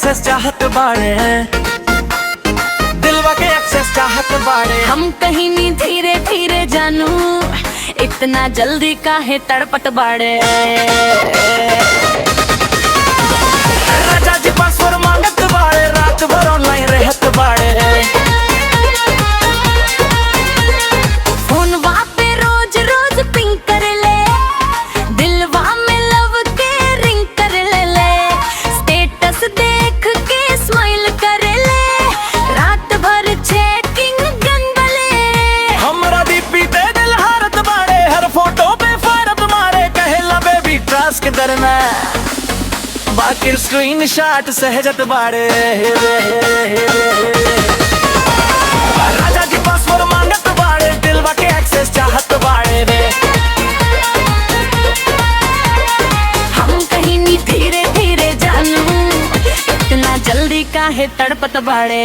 Access चाहत बाड़े, दिलवा के एक्सेस चाहत बाड़े। हम कहीं नहीं धीरे धीरे जानू, इतना जल्दी काहे तड़पत बाड़े। राजा जी पासवर्ड मांगत बाड़े, रात भर ऑनलाइन रहत बाड़े। फोनवा पे रोज रोज पिंग कर ले, दिलवा में लव के रिंग कर ले। स्टेटस देख के स्माइल कर ले, रात भर चेकिंग गन बले। हमरा दीपी पे दिल हारत बाड़े, हर फोटो पे फारत मारे। कहेला बेबी टास्क करना, बाकी स्क्रीन शॉट सहजत बाड़े। राजा जी पासवर्ड मांगत बाड़े, दिलवा के एक्सेस चाहत बाड़े रे। हम कहीं नहीं धीरे धीरे जानू, इतना जल्दी काहे तड़पत बाड़े।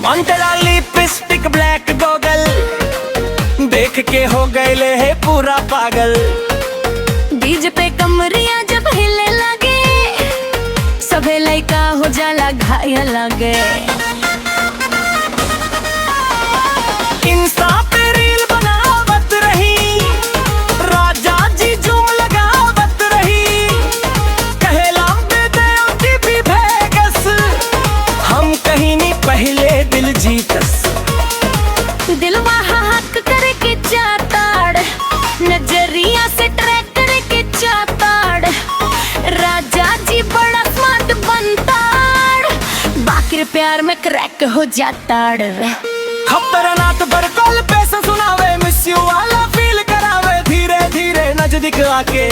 मंतरा लिपस्टिक ब्लैक गॉगल देख के हो गए है पूरा पागल। बीज पे कमरिया जब हिले लगे, सभे लइका हो जाला घायल लगे। इंस्टा पे रील बनावत रही, राजा जी जूम लगावत रही। कहेला बेदे भी भेगस, हम कहीं नहीं पहले दिल जीतस। दिलवा हक करे के चाताड़, नजरिया से ट्रैक करे के चाताड़। राजा जी बड़ा स्मार्ट बनताड़, बाकी प्यार में क्रैक हो जाताड़। खतरनाक भर कॉल पे से सुनावे, मिस यू वाला फील करावे। धीरे धीरे नजदीक आके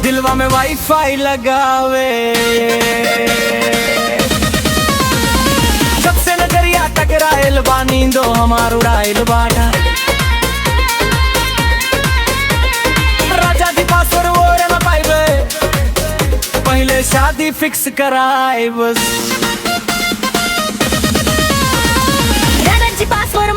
दिलवा में वाईफाई लगावे। जब से नजरिया टकराइल बा, नींदो हमार उड़ाइल बाटा। राजा जी पासवर्ड वो रे ना पाइबे, पहले शादी फिक्स कराए बस। राजा जी पासवर्ड